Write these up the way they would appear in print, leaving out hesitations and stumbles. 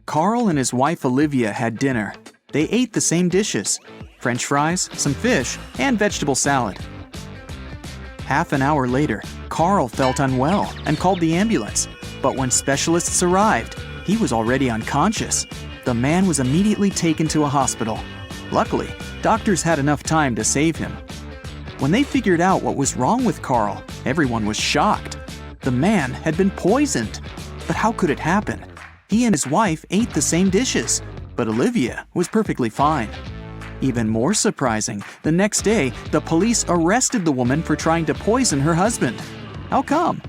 Carl and his wife Olivia had dinner. They ate the same dishes: French fries, some fish, and vegetable salad. Half an hour later, Carl felt unwell and called the ambulance. But when specialists arrived, he was already unconscious. The man was immediately taken to a hospital. Luckily, doctors had enough time to save him. When they figured out what was wrong with Carl, everyone was shocked. The man had been poisoned. But how could it happen? He and his wife ate the same dishes, but Olivia was perfectly fine. Even more surprising, the next day, the police arrested the woman for trying to poison her husband. How come?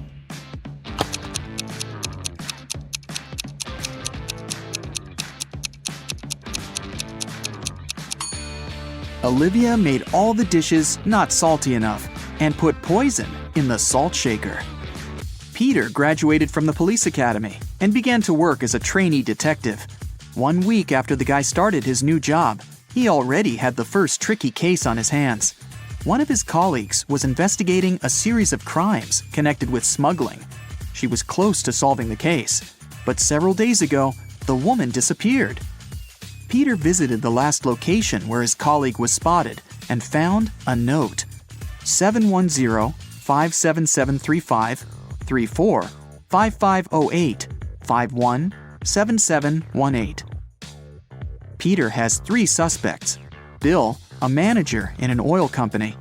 Olivia made all the dishes not salty enough and put poison in the salt shaker. Peter graduated from the police academy and began to work as a trainee detective. 1 week after the guy started his new job, he already had the first tricky case on his hands. One of his colleagues was investigating a series of crimes connected with smuggling. She was close to solving the case, but several days ago, the woman disappeared. Peter visited the last location where his colleague was spotted and found a note: 710-57735, 34 5508 51 7718. Peter has 3 suspects: Bill, a manager in an oil company;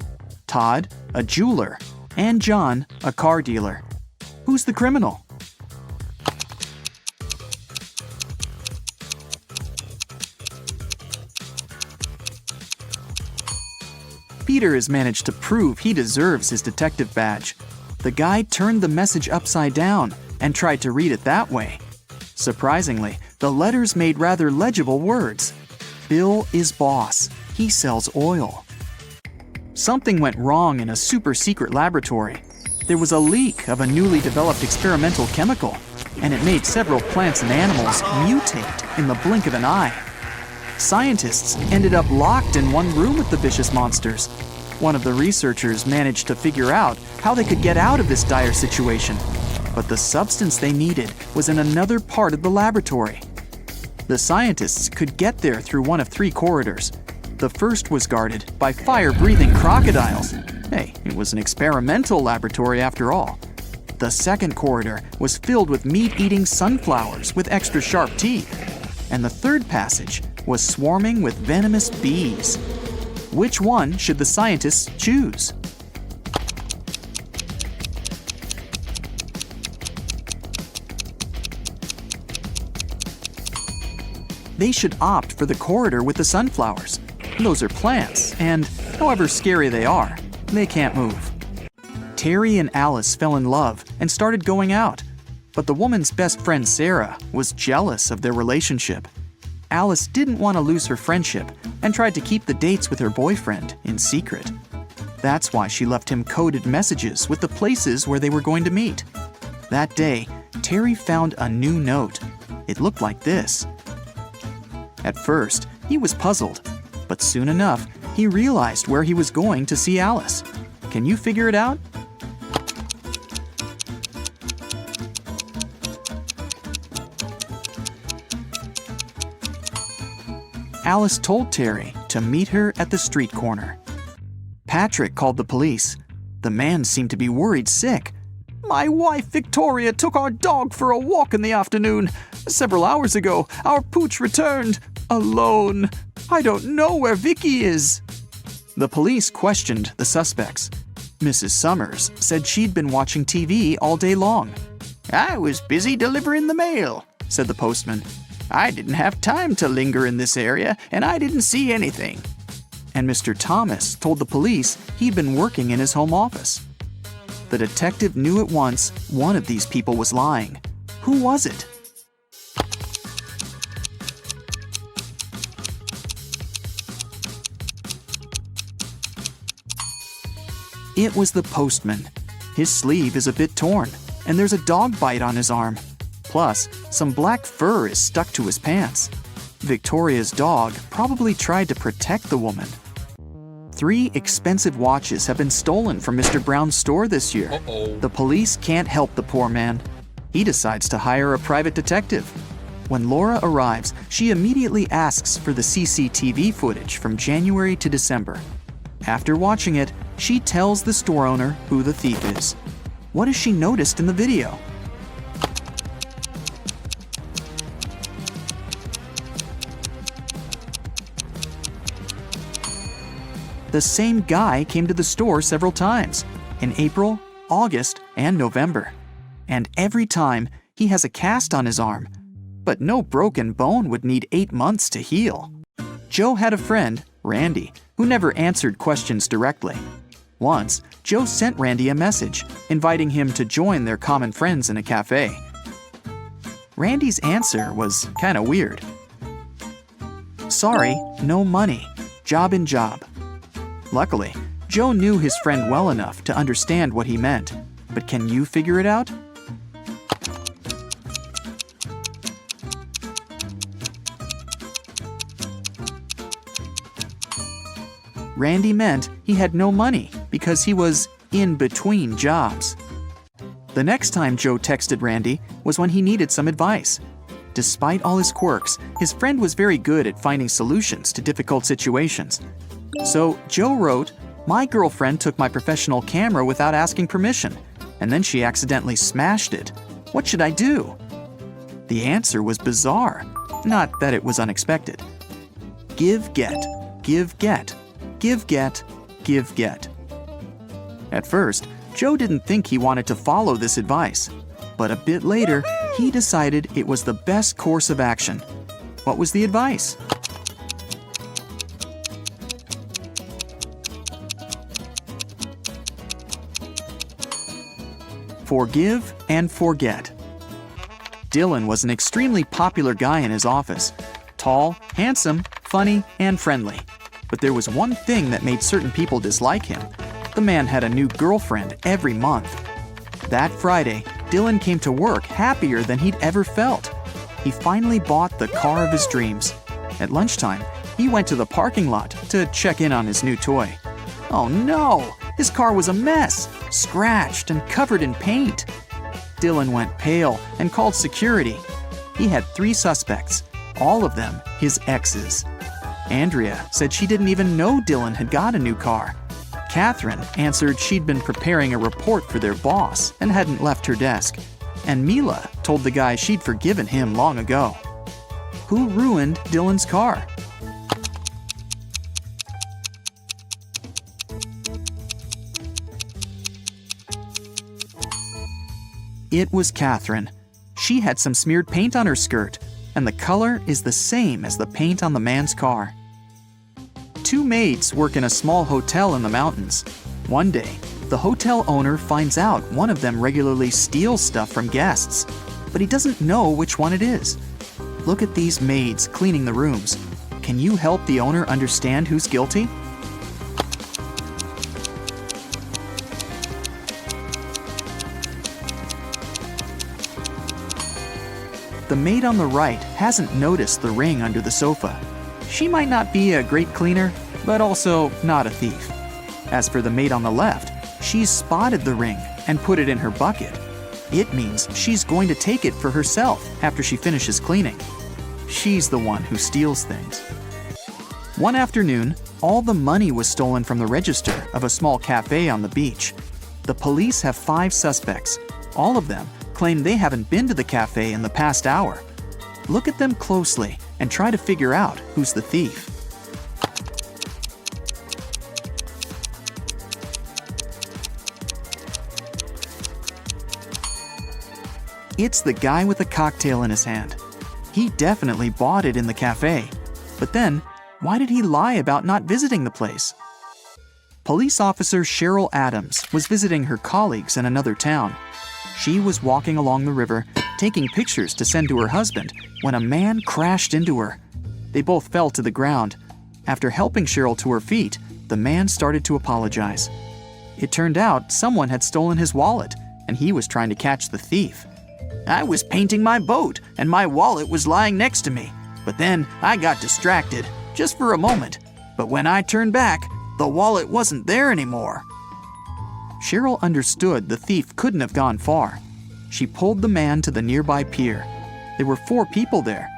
Todd, a jeweler; and John, a car dealer. Who's the criminal? Peter has managed to prove he deserves his detective badge. The guy turned the message upside down and tried to read it that way. Surprisingly, the letters made rather legible words. Bill is boss. He sells oil. Something went wrong in a super-secret laboratory. There was a leak of a newly developed experimental chemical, and it made several plants and animals mutate in the blink of an eye. Scientists ended up locked in one room with the vicious monsters. One of the researchers managed to figure out how they could get out of this dire situation, but the substance they needed was in another part of the laboratory. The scientists could get there through one of 3 corridors. The first was guarded by fire-breathing crocodiles. Hey, it was an experimental laboratory after all. The second corridor was filled with meat-eating sunflowers with extra sharp teeth. And the third passage was swarming with venomous bees. Which one should the scientists choose? They should opt for the corridor with the sunflowers. Those are plants, and however scary they are, they can't move. Terry and Alice fell in love and started going out, but the woman's best friend Sarah was jealous of their relationship. Alice didn't want to lose her friendship and tried to keep the dates with her boyfriend in secret. That's why she left him coded messages with the places where they were going to meet. That day, Terry found a new note. It looked like this. At first, he was puzzled, but soon enough, he realized where he was going to see Alice. Can you figure it out? Alice told Terry to meet her at the street corner. Patrick called the police. The man seemed to be worried sick. "My wife Victoria took our dog for a walk in the afternoon. Several hours ago, our pooch returned alone. I don't know where Vicky is." The police questioned the suspects. Mrs. Summers said she'd been watching TV all day long. "I was busy delivering the mail," said the postman. "I didn't have time to linger in this area, and I didn't see anything." And Mr. Thomas told the police he'd been working in his home office. The detective knew at once one of these people was lying. Who was it? It was the postman. His sleeve is a bit torn, and there's a dog bite on his arm. Plus, some black fur is stuck to his pants. Victoria's dog probably tried to protect the woman. 3 expensive watches have been stolen from Mr. Brown's store this year. The police can't help the poor man. He decides to hire a private detective. When Laura arrives, she immediately asks for the CCTV footage from January to December. After watching it, she tells the store owner who the thief is. What has she noticed in the video? The same guy came to the store several times, in April, August, and November. And every time, he has a cast on his arm. But no broken bone would need 8 months to heal. Joe had a friend, Randy, who never answered questions directly. Once, Joe sent Randy a message, inviting him to join their common friends in a cafe. Randy's answer was kinda weird. "Sorry, no money. Job in job." Luckily, Joe knew his friend well enough to understand what he meant. But can you figure it out? Randy meant he had no money because he was in between jobs. The next time Joe texted Randy was when he needed some advice. Despite all his quirks, his friend was very good at finding solutions to difficult situations. So Joe wrote, "My girlfriend took my professional camera without asking permission, and then she accidentally smashed it. What should I do?" The answer was bizarre, not that it was unexpected. Give, get, give, get, give, get, give, get. At first, Joe didn't think he wanted to follow this advice, but a bit later, he decided it was the best course of action. What was the advice? Forgive and forget. Dylan was an extremely popular guy in his office. Tall, handsome, funny, and friendly. But there was one thing that made certain people dislike him. The man had a new girlfriend every month. That Friday, Dylan came to work happier than he'd ever felt. He finally bought the car of his dreams. At lunchtime, he went to the parking lot to check in on his new toy. Oh no! His car was a mess, scratched and covered in paint. Dylan went pale and called security. He had 3 suspects, all of them his exes. Andrea said she didn't even know Dylan had got a new car. Catherine answered she'd been preparing a report for their boss and hadn't left her desk. And Mila told the guy she'd forgiven him long ago. Who ruined Dylan's car? It was Catherine. She had some smeared paint on her skirt, and the color is the same as the paint on the man's car. 2 maids work in a small hotel in the mountains. One day, the hotel owner finds out one of them regularly steals stuff from guests, but he doesn't know which one it is. Look at these maids cleaning the rooms. Can you help the owner understand who's guilty? The maid on the right hasn't noticed the ring under the sofa. She might not be a great cleaner, but also not a thief. As for the maid on the left, she's spotted the ring and put it in her bucket. It means she's going to take it for herself after she finishes cleaning. She's the one who steals things. One afternoon, all the money was stolen from the register of a small cafe on the beach. The police have 5 suspects. All of them claim they haven't been to the cafe in the past hour. Look at them closely and try to figure out who's the thief. It's the guy with a cocktail in his hand. He definitely bought it in the cafe. But then, why did he lie about not visiting the place? Police officer Cheryl Adams was visiting her colleagues in another town. She was walking along the river, taking pictures to send to her husband, when a man crashed into her. They both fell to the ground. After helping Cheryl to her feet, the man started to apologize. It turned out someone had stolen his wallet, and he was trying to catch the thief. "I was painting my boat, and my wallet was lying next to me. But then I got distracted, just for a moment. But when I turned back, the wallet wasn't there anymore." Cheryl understood the thief couldn't have gone far. She pulled the man to the nearby pier. There were 4 people there.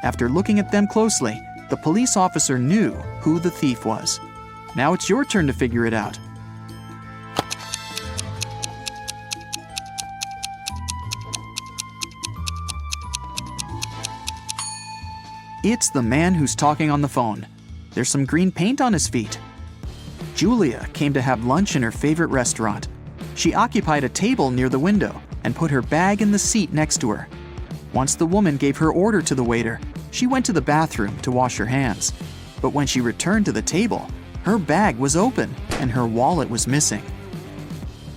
After looking at them closely, the police officer knew who the thief was. Now it's your turn to figure it out. It's the man who's talking on the phone. There's some green paint on his feet. Julia came to have lunch in her favorite restaurant. She occupied a table near the window and put her bag in the seat next to her. Once the woman gave her order to the waiter, she went to the bathroom to wash her hands. But when she returned to the table, her bag was open and her wallet was missing.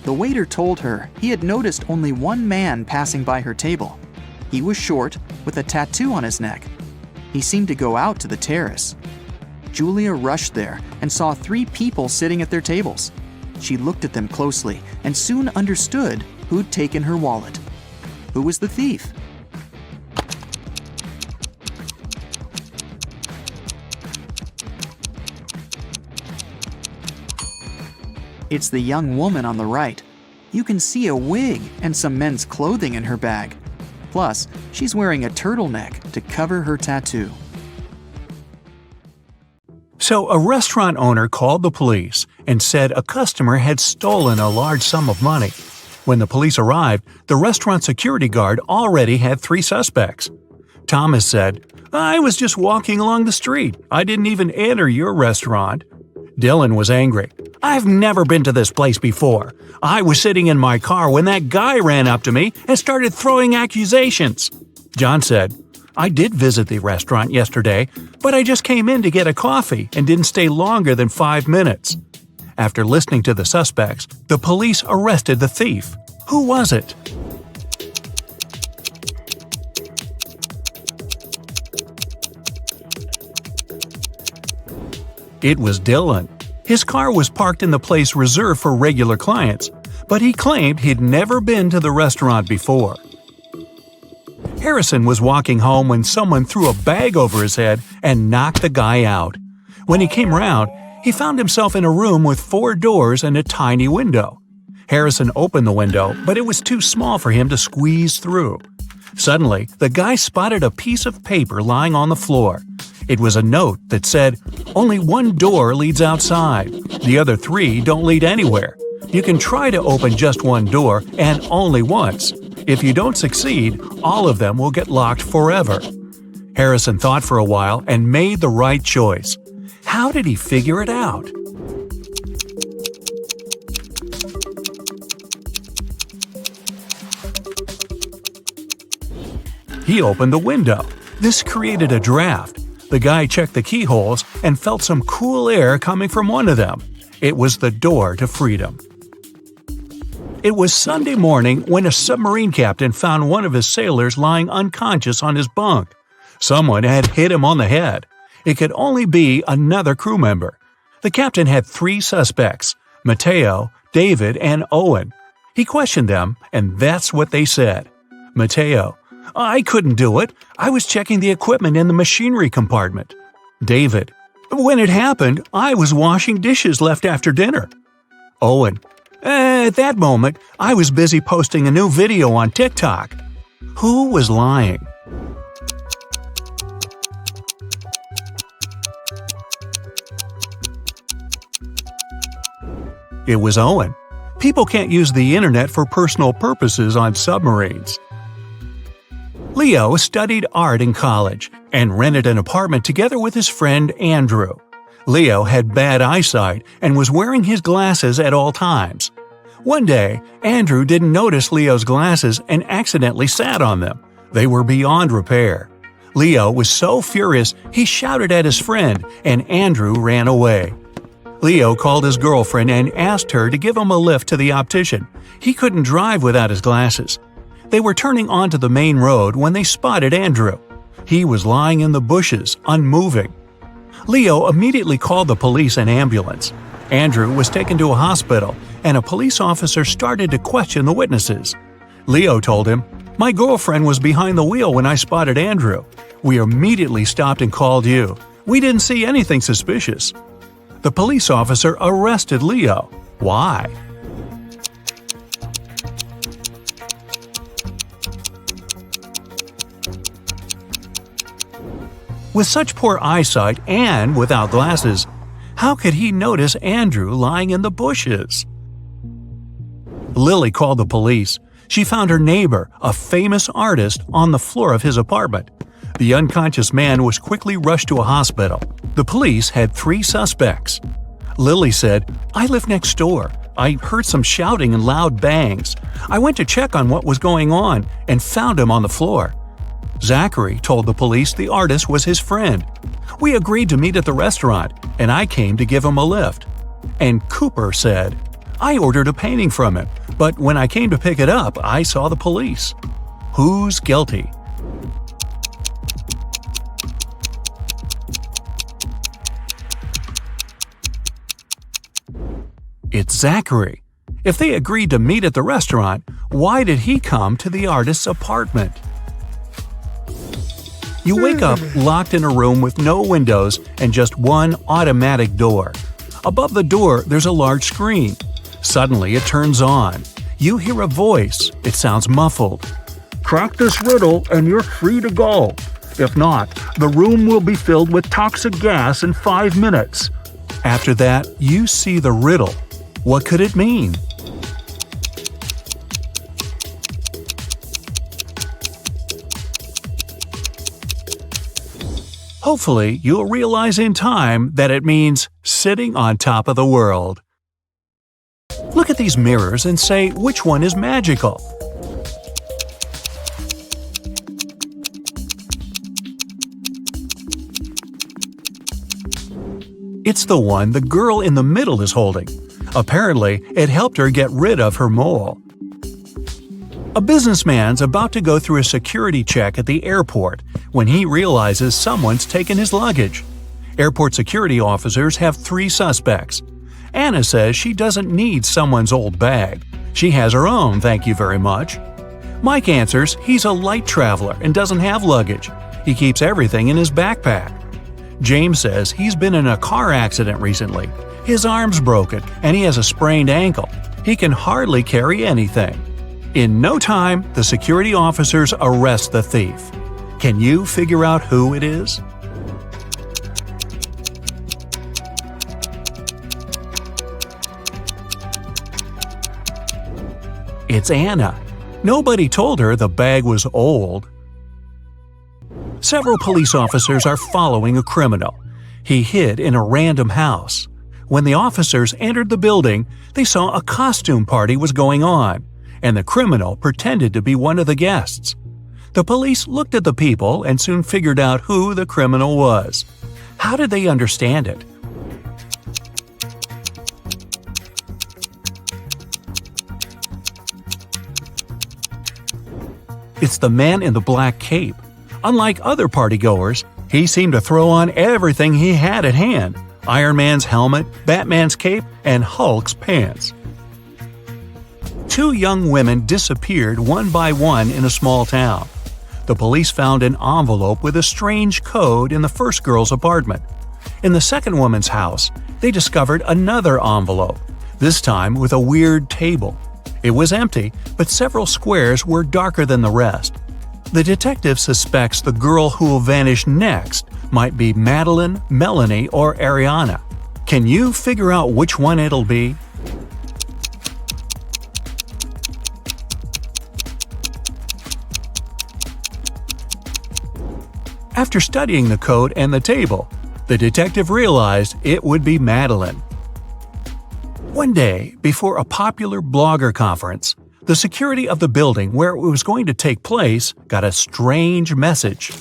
The waiter told her he had noticed only one man passing by her table. He was short, with a tattoo on his neck. He seemed to go out to the terrace. Julia rushed there and saw 3 people sitting at their tables. She looked at them closely and soon understood who'd taken her wallet. Who was the thief? It's the young woman on the right. You can see a wig and some men's clothing in her bag. Plus, she's wearing a turtleneck to cover her tattoo. So a restaurant owner called the police and said a customer had stolen a large sum of money. When the police arrived, the restaurant security guard already had 3 suspects. Thomas said, "I was just walking along the street. I didn't even enter your restaurant." Dylan was angry. "I've never been to this place before. I was sitting in my car when that guy ran up to me and started throwing accusations." John said, "I did visit the restaurant yesterday, but I just came in to get a coffee and didn't stay longer than 5 minutes." After listening to the suspects, the police arrested the thief. Who was it? It was Dylan. His car was parked in the place reserved for regular clients, but he claimed he'd never been to the restaurant before. Harrison was walking home when someone threw a bag over his head and knocked the guy out. When he came round, he found himself in a room with 4 doors and a tiny window. Harrison opened the window, but it was too small for him to squeeze through. Suddenly, the guy spotted a piece of paper lying on the floor. It was a note that said, "Only one door leads outside. The other 3 don't lead anywhere. You can try to open just one door, and only once. If you don't succeed, all of them will get locked forever." Harrison thought for a while and made the right choice. How did he figure it out? He opened the window. This created a draft. The guy checked the keyholes and felt some cool air coming from one of them. It was the door to freedom. It was Sunday morning when a submarine captain found one of his sailors lying unconscious on his bunk. Someone had hit him on the head. It could only be another crew member. The captain had 3 suspects, Mateo, David, and Owen. He questioned them, and that's what they said. Mateo: "I couldn't do it. I was checking the equipment in the machinery compartment." David: "When it happened, I was washing dishes left after dinner." Owen: "At that moment, I was busy posting a new video on TikTok." Who was lying? It was Owen. People can't use the internet for personal purposes on submarines. Leo studied art in college and rented an apartment together with his friend Andrew. Leo had bad eyesight and was wearing his glasses at all times. One day, Andrew didn't notice Leo's glasses and accidentally sat on them. They were beyond repair. Leo was so furious he shouted at his friend, and Andrew ran away. Leo called his girlfriend and asked her to give him a lift to the optician. He couldn't drive without his glasses. They were turning onto the main road when they spotted Andrew. He was lying in the bushes, unmoving. Leo immediately called the police and ambulance. Andrew was taken to a hospital, and a police officer started to question the witnesses. Leo told him, "My girlfriend was behind the wheel when I spotted Andrew. We immediately stopped and called you. We didn't see anything suspicious." The police officer arrested Leo. Why? With such poor eyesight and without glasses, how could he notice Andrew lying in the bushes? Lily called the police. She found her neighbor, a famous artist, on the floor of his apartment. The unconscious man was quickly rushed to a hospital. The police had 3 suspects. Lily said, "I live next door. I heard some shouting and loud bangs. I went to check on what was going on and found him on the floor." Zachary told the police the artist was his friend. "We agreed to meet at the restaurant, and I came to give him a lift." And Cooper said, "I ordered a painting from him, but when I came to pick it up, I saw the police." Who's guilty? It's Zachary. If they agreed to meet at the restaurant, why did he come to the artist's apartment? You wake up locked in a room with no windows and just one automatic door. Above the door, there's a large screen. Suddenly, it turns on. You hear a voice. It sounds muffled. "Crack this riddle and you're free to go. If not, the room will be filled with toxic gas in 5 minutes." After that, you see the riddle. What could it mean? Hopefully, you'll realize in time that it means sitting on top of the world. Look at these mirrors and say which one is magical. It's the one the girl in the middle is holding. Apparently, it helped her get rid of her mole. A businessman's about to go through a security check at the airport when he realizes someone's taken his luggage. Airport security officers have 3 suspects. Anna says she doesn't need someone's old bag. She has her own, thank you very much. Mike answers he's a light traveler and doesn't have luggage. He keeps everything in his backpack. James says he's been in a car accident recently. His arm's broken and he has a sprained ankle. He can hardly carry anything. In no time, the security officers arrest the thief. Can you figure out who it is? It's Anna. Nobody told her the bag was old. Several police officers are following a criminal. He hid in a random house. When the officers entered the building, they saw a costume party was going on, and the criminal pretended to be one of the guests. The police looked at the people and soon figured out who the criminal was. How did they understand it? It's the man in the black cape. Unlike other partygoers, he seemed to throw on everything he had at hand: Iron Man's helmet, Batman's cape, and Hulk's pants. 2 young women disappeared one by one in a small town. The police found an envelope with a strange code in the first girl's apartment. In the second woman's house, they discovered another envelope, this time with a weird table. It was empty, but several squares were darker than the rest. The detective suspects the girl who will vanish next might be Madeline, Melanie, or Ariana. Can you figure out which one it'll be? After studying the code and the table, the detective realized it would be Madeline. One day, before a popular blogger conference, the security of the building where it was going to take place got a strange message.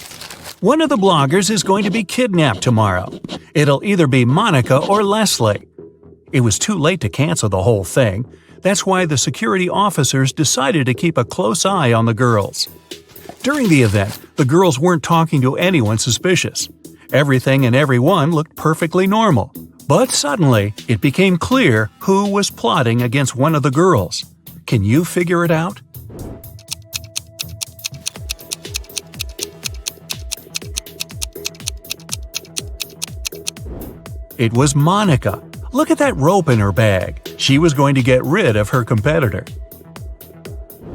One of the bloggers is going to be kidnapped tomorrow. It'll either be Monica or Leslie. It was too late to cancel the whole thing. That's why the security officers decided to keep a close eye on the girls. During the event, the girls weren't talking to anyone suspicious. Everything and everyone looked perfectly normal. But suddenly, it became clear who was plotting against one of the girls. Can you figure it out? It was Monica. Look at that rope in her bag. She was going to get rid of her competitor.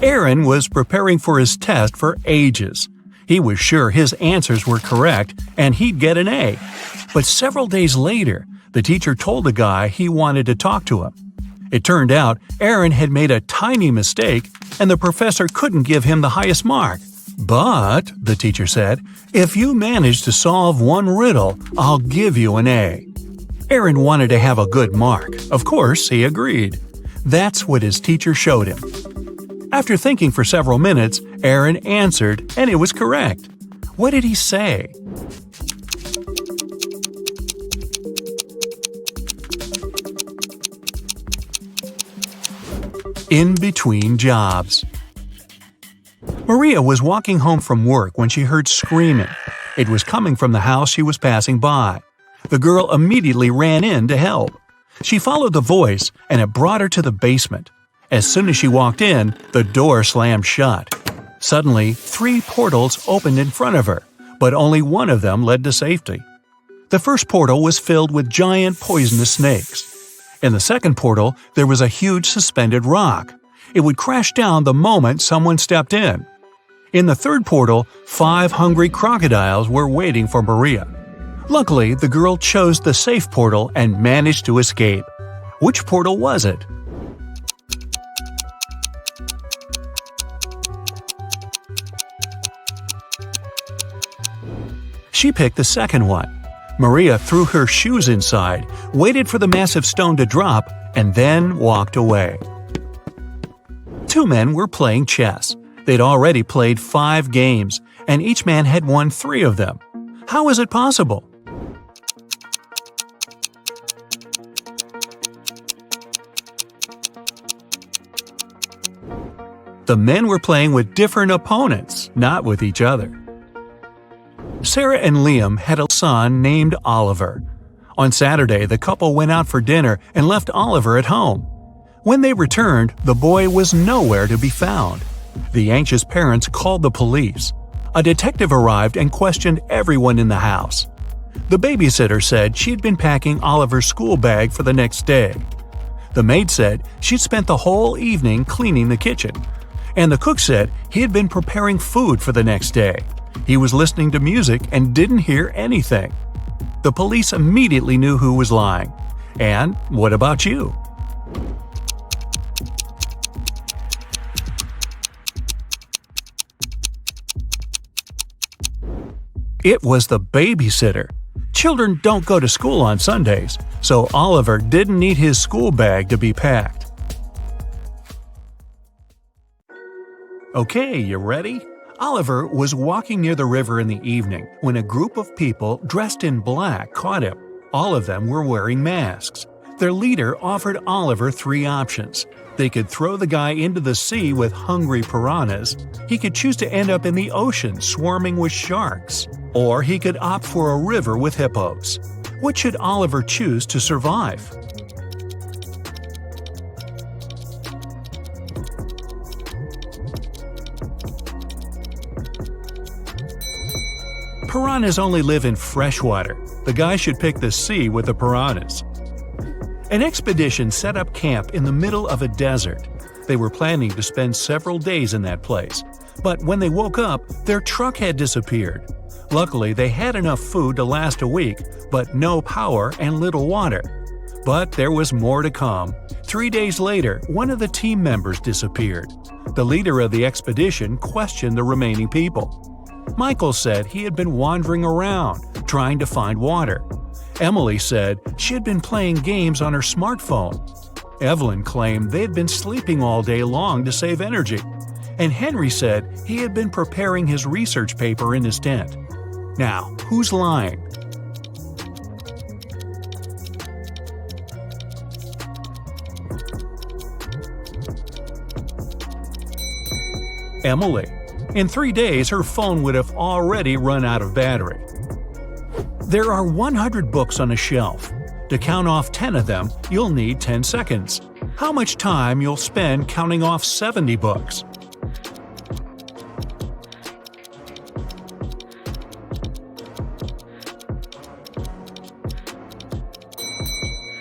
Aaron was preparing for his test for ages. He was sure his answers were correct and he'd get an A. But several days later, the teacher told the guy he wanted to talk to him. It turned out Aaron had made a tiny mistake and the professor couldn't give him the highest mark. But, the teacher said, if you manage to solve one riddle, I'll give you an A. Aaron wanted to have a good mark. Of course, he agreed. That's what his teacher showed him. After thinking for several minutes, Aaron answered, and it was correct. What did he say? In between jobs. Maria was walking home from work when she heard screaming. It was coming from the house she was passing by. The girl immediately ran in to help. She followed the voice, and it brought her to the basement. As soon as she walked in, the door slammed shut. Suddenly, 3 portals opened in front of her, but only one of them led to safety. The first portal was filled with giant poisonous snakes. In the second portal, there was a huge suspended rock. It would crash down the moment someone stepped in. In the third portal, 5 hungry crocodiles were waiting for Maria. Luckily, the girl chose the safe portal and managed to escape. Which portal was it? She picked the second one. Maria threw her shoes inside, waited for the massive stone to drop, and then walked away. 2 men were playing chess. They'd already played 5 games, and each man had won 3 of them. How was it possible? The men were playing with different opponents, not with each other. Sarah and Liam had a son named Oliver. On Saturday, the couple went out for dinner and left Oliver at home. When they returned, the boy was nowhere to be found. The anxious parents called the police. A detective arrived and questioned everyone in the house. The babysitter said she'd been packing Oliver's school bag for the next day. The maid said she'd spent the whole evening cleaning the kitchen. And the cook said he had been preparing food for the next day. He was listening to music and didn't hear anything. The police immediately knew who was lying. And what about you? It was the babysitter. Children don't go to school on Sundays, so Oliver didn't need his school bag to be packed. Okay, you ready? Oliver was walking near the river in the evening when a group of people dressed in black caught him. All of them were wearing masks. Their leader offered Oliver 3 options. They could throw the guy into the sea with hungry piranhas, he could choose to end up in the ocean swarming with sharks, or he could opt for a river with hippos. What should Oliver choose to survive? Piranhas only live in fresh water. The guy should pick the sea with the piranhas. An expedition set up camp in the middle of a desert. They were planning to spend several days in that place. But when they woke up, their truck had disappeared. Luckily, they had enough food to last a week, but no power and little water. But there was more to come. 3 days later, one of the team members disappeared. The leader of the expedition questioned the remaining people. Michael said he had been wandering around, trying to find water. Emily said she had been playing games on her smartphone. Evelyn claimed they had been sleeping all day long to save energy. And Henry said he had been preparing his research paper in his tent. Now, who's lying? Emily. In 3 days, her phone would have already run out of battery. There are 100 books on a shelf. To count off 10 of them, you'll need 10 seconds. How much time you'll spend counting off 70 books?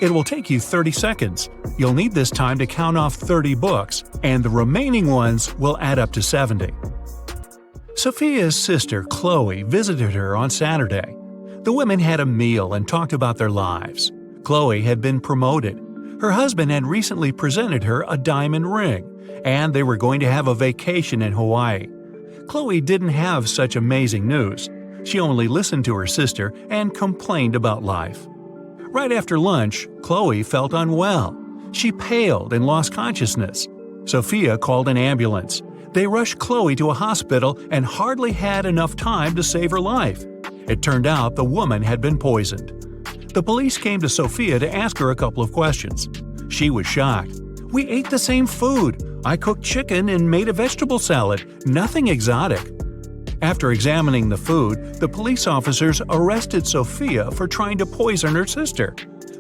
It will take you 30 seconds. You'll need this time to count off 30 books, and the remaining ones will add up to 70. Sophia's sister, Chloe, visited her on Saturday. The women had a meal and talked about their lives. Chloe had been promoted. Her husband had recently presented her a diamond ring, and they were going to have a vacation in Hawaii. Chloe didn't have such amazing news. She only listened to her sister and complained about life. Right after lunch, Chloe felt unwell. She paled and lost consciousness. Sophia called an ambulance. They rushed Chloe to a hospital and hardly had enough time to save her life. It turned out the woman had been poisoned. The police came to Sophia to ask her a couple of questions. She was shocked. "We ate the same food. I cooked chicken and made a vegetable salad. Nothing exotic." After examining the food, the police officers arrested Sophia for trying to poison her sister.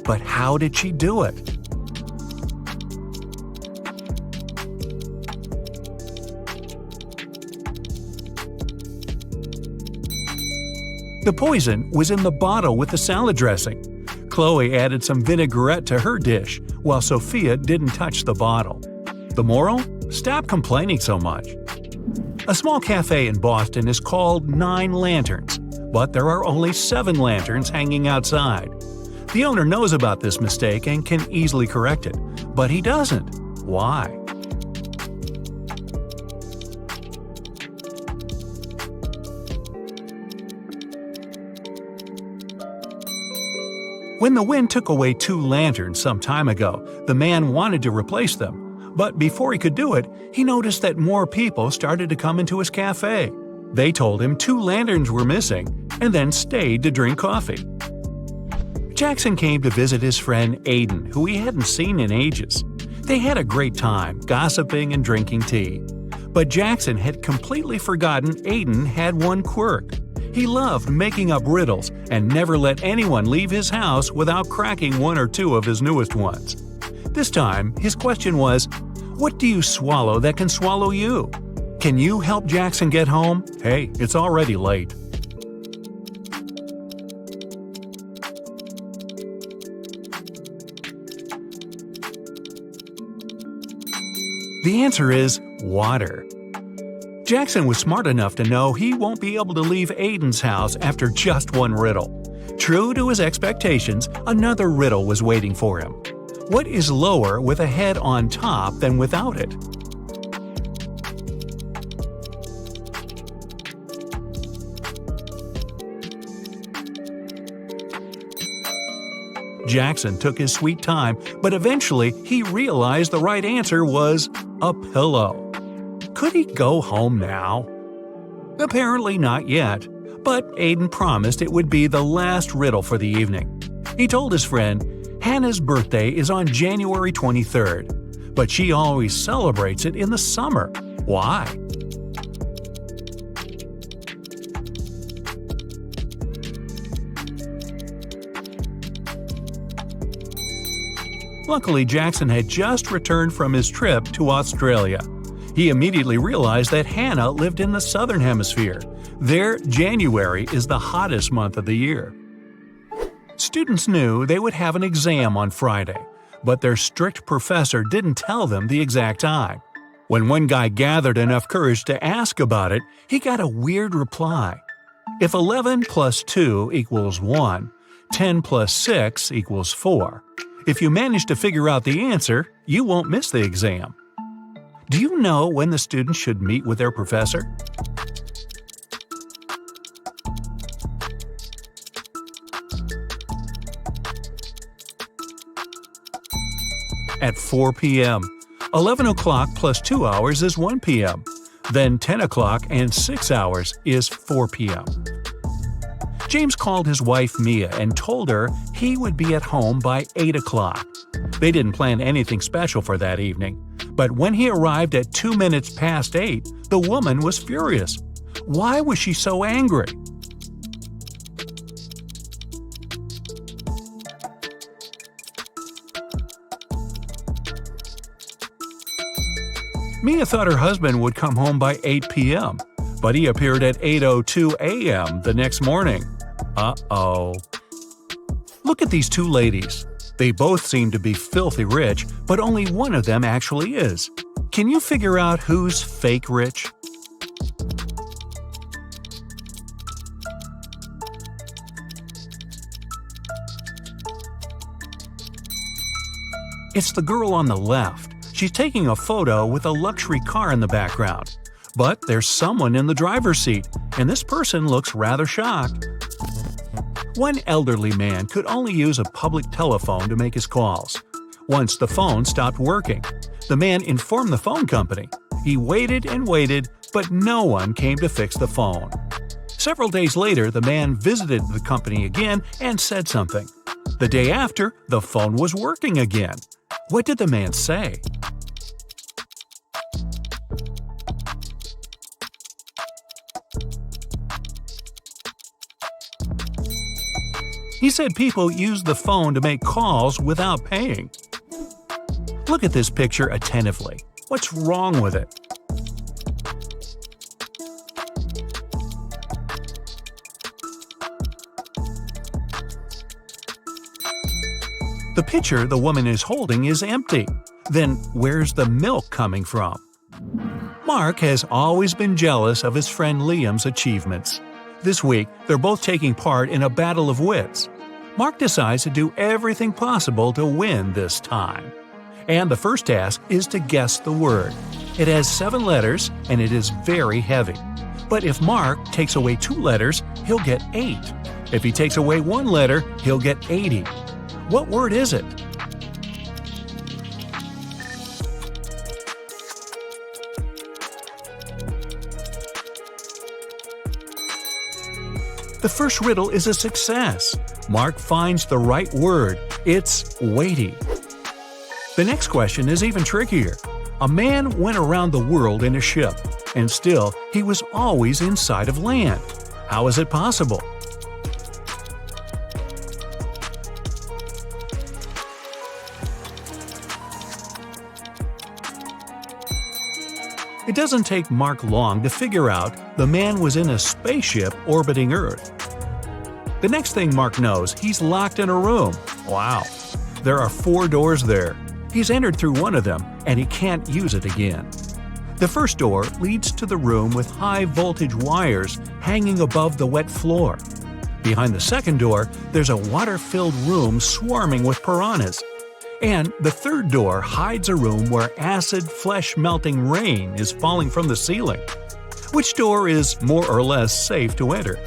But how did she do it? The poison was in the bottle with the salad dressing. Chloe added some vinaigrette to her dish, while Sophia didn't touch the bottle. The moral? Stop complaining so much. A small cafe in Boston is called 9 Lanterns, but there are only 7 lanterns hanging outside. The owner knows about this mistake and can easily correct it, but he doesn't. Why? When the wind took away 2 lanterns some time ago, the man wanted to replace them. But before he could do it, he noticed that more people started to come into his cafe. They told him 2 lanterns were missing and then stayed to drink coffee. Jackson came to visit his friend Aiden, who he hadn't seen in ages. They had a great time, gossiping and drinking tea. But Jackson had completely forgotten Aiden had one quirk. He loved making up riddles and never let anyone leave his house without cracking 1 or 2 of his newest ones. This time, his question was, "What do you swallow that can swallow you?" Can you help Jackson get home? Hey, it's already late. The answer is water. Jackson was smart enough to know he won't be able to leave Aiden's house after just 1 riddle. True to his expectations, another riddle was waiting for him. What is lower with a head on top than without it? Jackson took his sweet time, but eventually he realized the right answer was a pillow. Could he go home now? Apparently not yet, but Aiden promised it would be the last riddle for the evening. He told his friend, Hannah's birthday is on January 23rd, but she always celebrates it in the summer. Why? Luckily, Jackson had just returned from his trip to Australia. He immediately realized that Hannah lived in the southern hemisphere. There, January is the hottest month of the year. Students knew they would have an exam on Friday, but their strict professor didn't tell them the exact time. When one guy gathered enough courage to ask about it, he got a weird reply. If 11 plus 2 equals 1, 10 plus 6 equals 4. If you manage to figure out the answer, you won't miss the exam. Do you know when the students should meet with their professor? At 4 p.m. 11 o'clock plus 2 hours is 1 p.m. Then 10 o'clock and 6 hours is 4 p.m. James called his wife Mia and told her he would be at home by 8 o'clock. They didn't plan anything special for that evening, but when he arrived at 2 minutes past 8, the woman was furious. Why was she so angry? Mia thought her husband would come home by 8 p.m., but he appeared at 8:02 a.m. the next morning. Uh-oh. Look at these 2 ladies. They both seem to be filthy rich, but only one of them actually is. Can you figure out who's fake rich? It's the girl on the left. She's taking a photo with a luxury car in the background. But there's someone in the driver's seat, and this person looks rather shocked. One elderly man could only use a public telephone to make his calls. Once the phone stopped working, the man informed the phone company. He waited and waited, but no one came to fix the phone. Several days later, the man visited the company again and said something. The day after, the phone was working again. What did the man say? He said people use the phone to make calls without paying. Look at this picture attentively. What's wrong with it? The pitcher the woman is holding is empty. Then where's the milk coming from? Mark has always been jealous of his friend Liam's achievements. This week, they're both taking part in a battle of wits. Mark decides to do everything possible to win this time. And the first task is to guess the word. It has 7 letters and it is very heavy. But if Mark takes away 2 letters, he'll get 8. If he takes away 1 letter, he'll get 80. What word is it? The first riddle is a success. Mark finds the right word. It's weighty. The next question is even trickier. A man went around the world in a ship, and still he was always inside of land. How is it possible? It doesn't take Mark long to figure out the man was in a spaceship orbiting Earth. The next thing Mark knows, he's locked in a room. Wow. There are 4 doors there. He's entered through one of them, and he can't use it again. The first door leads to the room with high-voltage wires hanging above the wet floor. Behind the second door, there's a water-filled room swarming with piranhas. And the third door hides a room where acid, flesh-melting rain is falling from the ceiling. Which door is more or less safe to enter?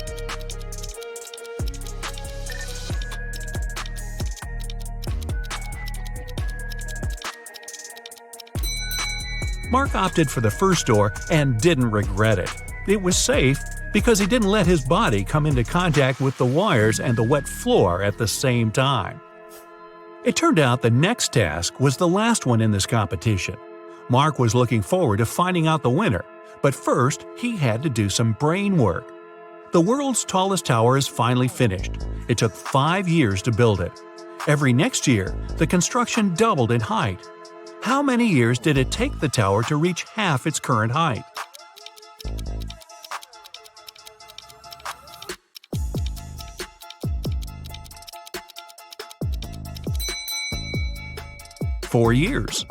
Mark opted for the first door and didn't regret it. It was safe because he didn't let his body come into contact with the wires and the wet floor at the same time. It turned out the next task was the last one in this competition. Mark was looking forward to finding out the winner, but first he had to do some brain work. The world's tallest tower is finally finished. It took 5 years to build it. Every next year, the construction doubled in height. How many years did it take the tower to reach half its current height? Four years.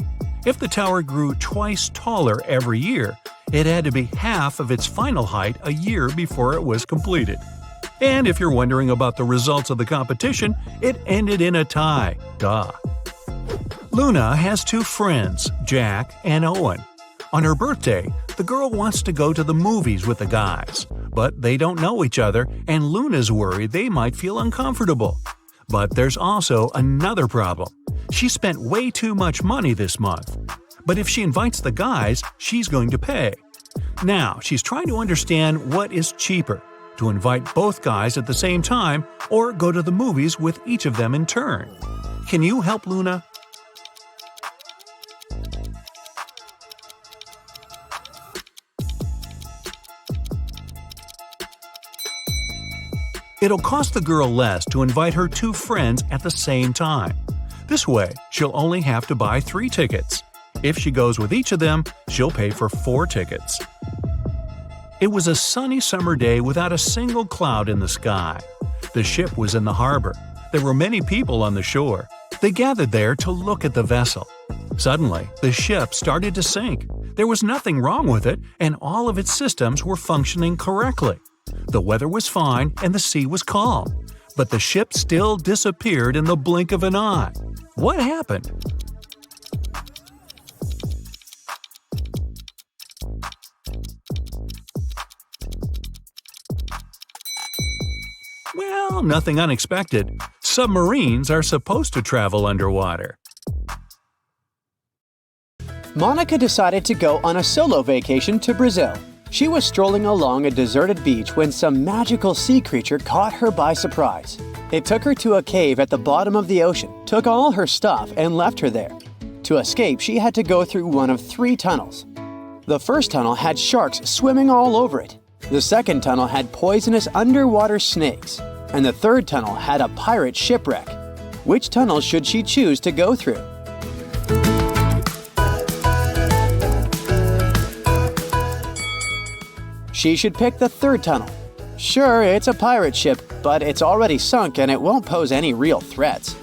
If the tower grew twice taller every year, it had to be half of its final height a year before it was completed. And if you're wondering about the results of the competition, it ended in a tie. Duh. Luna has 2 friends, Jack and Owen. On her birthday, the girl wants to go to the movies with the guys, but they don't know each other and Luna's worried they might feel uncomfortable. But there's also another problem. She spent way too much money this month. But if she invites the guys, she's going to pay. Now, she's trying to understand what is cheaper, to invite both guys at the same time or go to the movies with each of them in turn. Can you help Luna? It'll cost the girl less to invite her 2 friends at the same time. This way, she'll only have to buy 3 tickets. If she goes with each of them, she'll pay for 4 tickets. It was a sunny summer day without a single cloud in the sky. The ship was in the harbor. There were many people on the shore. They gathered there to look at the vessel. Suddenly, the ship started to sink. There was nothing wrong with it, and all of its systems were functioning correctly. The weather was fine and the sea was calm, but the ship still disappeared in the blink of an eye. What happened? Well, nothing unexpected. Submarines are supposed to travel underwater. Monica decided to go on a solo vacation to Brazil. She was strolling along a deserted beach when some magical sea creature caught her by surprise. It took her to a cave at the bottom of the ocean, took all her stuff, and left her there. To escape, she had to go through one of 3 tunnels. The first tunnel had sharks swimming all over it. The second tunnel had poisonous underwater snakes. And the third tunnel had a pirate shipwreck. Which tunnel should she choose to go through? She should pick the third tunnel. Sure, it's a pirate ship, but it's already sunk and it won't pose any real threats.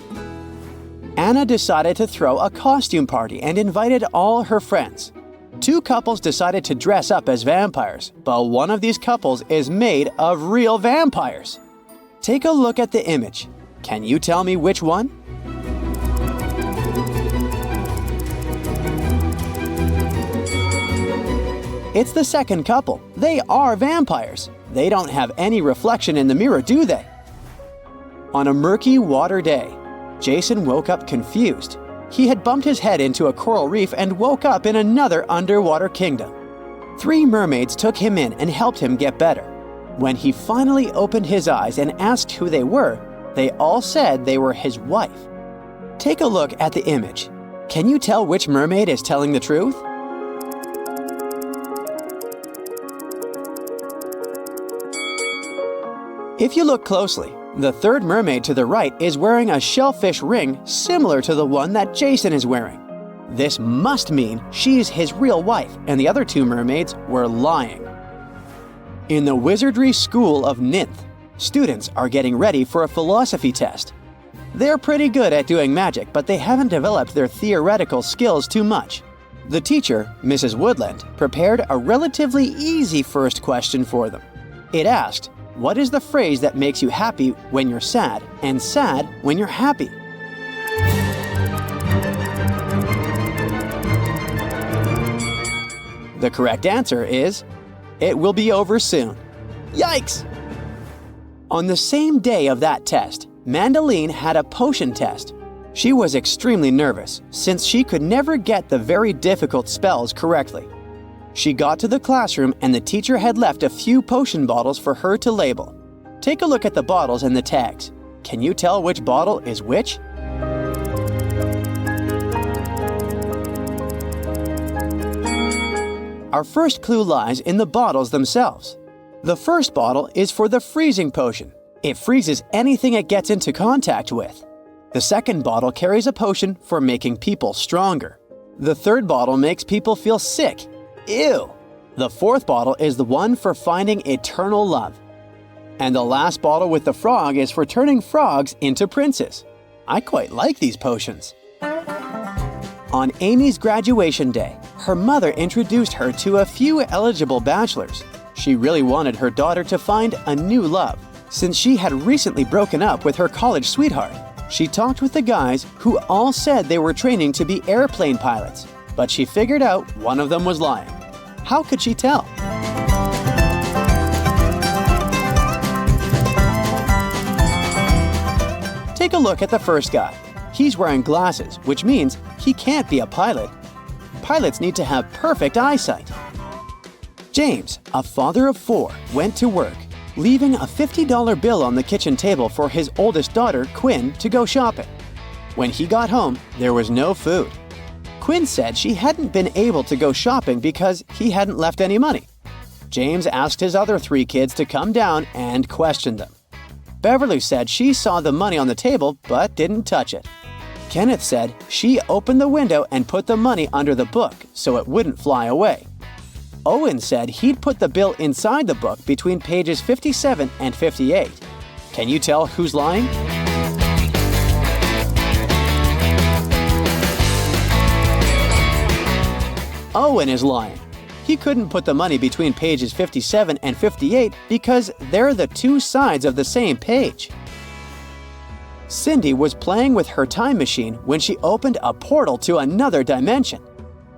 Anna decided to throw a costume party and invited all her friends. 2 couples decided to dress up as vampires, but one of these couples is made of real vampires. Take a look at the image. Can you tell me which one? It's the second couple. They are vampires. They don't have any reflection in the mirror, do they? On a murky water day, Jason woke up confused. He had bumped his head into a coral reef and woke up in another underwater kingdom. 3 mermaids took him in and helped him get better. When he finally opened his eyes and asked who they were, they all said they were his wife. Take a look at the image. Can you tell which mermaid is telling the truth? If you look closely, the third mermaid to the right is wearing a shellfish ring similar to the one that Jason is wearing. This must mean she's his real wife, and the other 2 mermaids were lying. In the Wizardry School of Ninth, students are getting ready for a philosophy test. They're pretty good at doing magic, but they haven't developed their theoretical skills too much. The teacher, Mrs. Woodland, prepared a relatively easy first question for them. It asked, what is the phrase that makes you happy when you're sad and sad when you're happy? The correct answer is, it will be over soon. Yikes! On the same day of that test, Mandeline had a potion test. She was extremely nervous since she could never get the very difficult spells correctly. She got to the classroom and the teacher had left a few potion bottles for her to label. Take a look at the bottles and the tags. Can you tell which bottle is which? Our first clue lies in the bottles themselves. The first bottle is for the freezing potion. It freezes anything it gets into contact with. The second bottle carries a potion for making people stronger. The third bottle makes people feel sick. Ew! The fourth bottle is the one for finding eternal love. And the last bottle with the frog is for turning frogs into princes. I quite like these potions. On Amy's graduation day, her mother introduced her to a few eligible bachelors. She really wanted her daughter to find a new love, since she had recently broken up with her college sweetheart. She talked with the guys who all said they were training to be airplane pilots, but she figured out one of them was lying. How could she tell? Take a look at the first guy. He's wearing glasses, which means he can't be a pilot. Pilots need to have perfect eyesight. James, a father of 4, went to work, leaving a $50 bill on the kitchen table for his oldest daughter, Quinn, to go shopping. When he got home, there was no food. Quinn said she hadn't been able to go shopping because he hadn't left any money. James asked his other 3 kids to come down and question them. Beverly said she saw the money on the table but didn't touch it. Kenneth said she opened the window and put the money under the book so it wouldn't fly away. Owen said he'd put the bill inside the book between pages 57 and 58. Can you tell who's lying? Owen is lying. He couldn't put the money between pages 57 and 58 because they're the 2 sides of the same page. Cindy was playing with her time machine when she opened a portal to another dimension.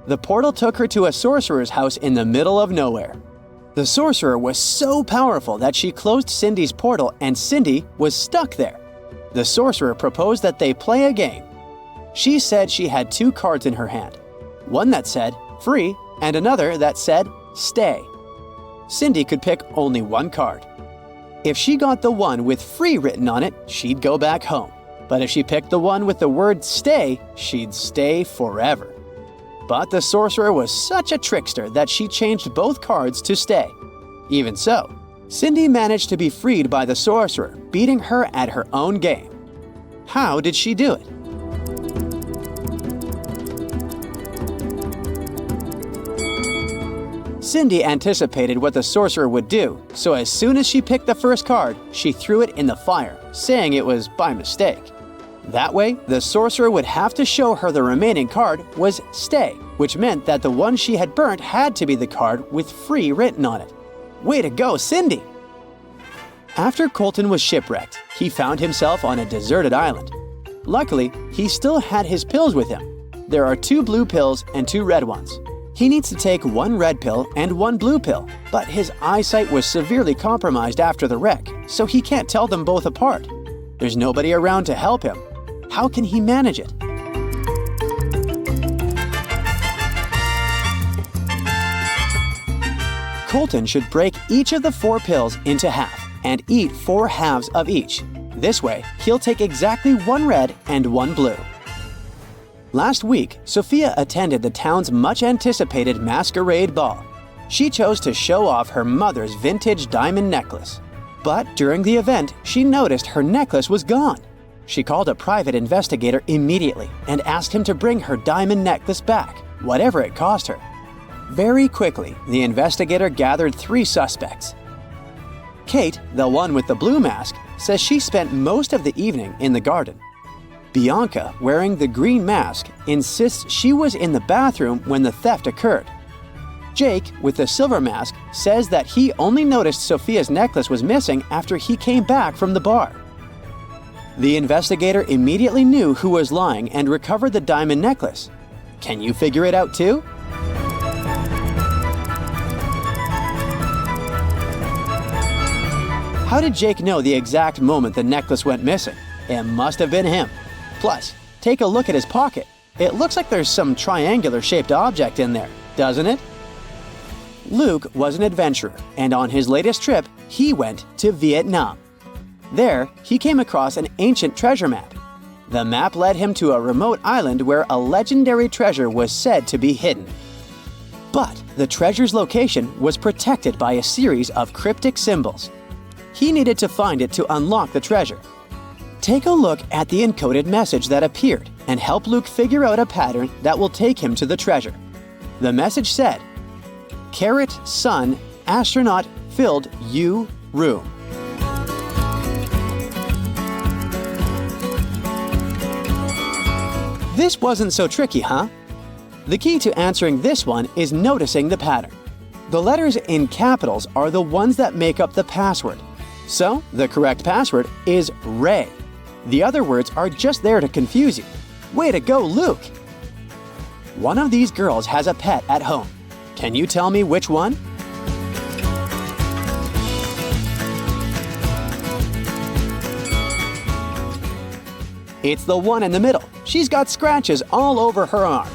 The portal took her to a sorcerer's house in the middle of nowhere. The sorcerer was so powerful that she closed Cindy's portal and Cindy was stuck there. The sorcerer proposed that they play a game. She said she had 2 cards in her hand, one that said free and another that said stay. Cindy could pick only one card. If she got the one with free written on it, she'd go back home. But if she picked the one with the word stay, she'd stay forever. But the sorcerer was such a trickster that she changed both cards to stay. Even so, Cindy managed to be freed by the sorcerer, beating her at her own game. How did she do it? Cindy anticipated what the sorcerer would do, so as soon as she picked the first card, she threw it in the fire, saying it was by mistake. That way, the sorcerer would have to show her the remaining card was stay, which meant that the one she had burnt had to be the card with free written on it. Way to go, Cindy! After Colton was shipwrecked, he found himself on a deserted island. Luckily, he still had his pills with him. There are 2 blue pills and 2 red ones. He needs to take 1 red pill and 1 blue pill, but his eyesight was severely compromised after the wreck, so he can't tell them both apart. There's nobody around to help him. How can he manage it? Colton should break each of the 4 pills into half and eat 4 halves of each. This way, he'll take exactly 1 red and 1 blue. Last week, Sophia attended the town's much-anticipated Masquerade ball. She chose to show off her mother's vintage diamond necklace. But during the event, she noticed her necklace was gone. She called a private investigator immediately and asked him to bring her diamond necklace back, whatever it cost her. Very quickly, the investigator gathered 3 suspects. Kate, the one with the blue mask, says she spent most of the evening in the garden. Bianca, wearing the green mask, insists she was in the bathroom when the theft occurred. Jake, with the silver mask, says that he only noticed Sophia's necklace was missing after he came back from the bar. The investigator immediately knew who was lying and recovered the diamond necklace. Can you figure it out too? How did Jake know the exact moment the necklace went missing? It must have been him. Plus, take a look at his pocket. It looks like there's some triangular-shaped object in there, doesn't it? Luke was an adventurer, and on his latest trip, he went to Vietnam. There, he came across an ancient treasure map. The map led him to a remote island where a legendary treasure was said to be hidden. But the treasure's location was protected by a series of cryptic symbols. He needed to find it to unlock the treasure. Take a look at the encoded message that appeared and help Luke figure out a pattern that will take him to the treasure. The message said, "Carrot, sun, astronaut, filled you room." This wasn't so tricky, huh? The key to answering this one is noticing the pattern. The letters in capitals are the ones that make up the password. So, the correct password is Ray. The other words are just there to confuse you. Way to go, Luke! One of these girls has a pet at home. Can you tell me which one? It's the one in the middle. She's got scratches all over her arm.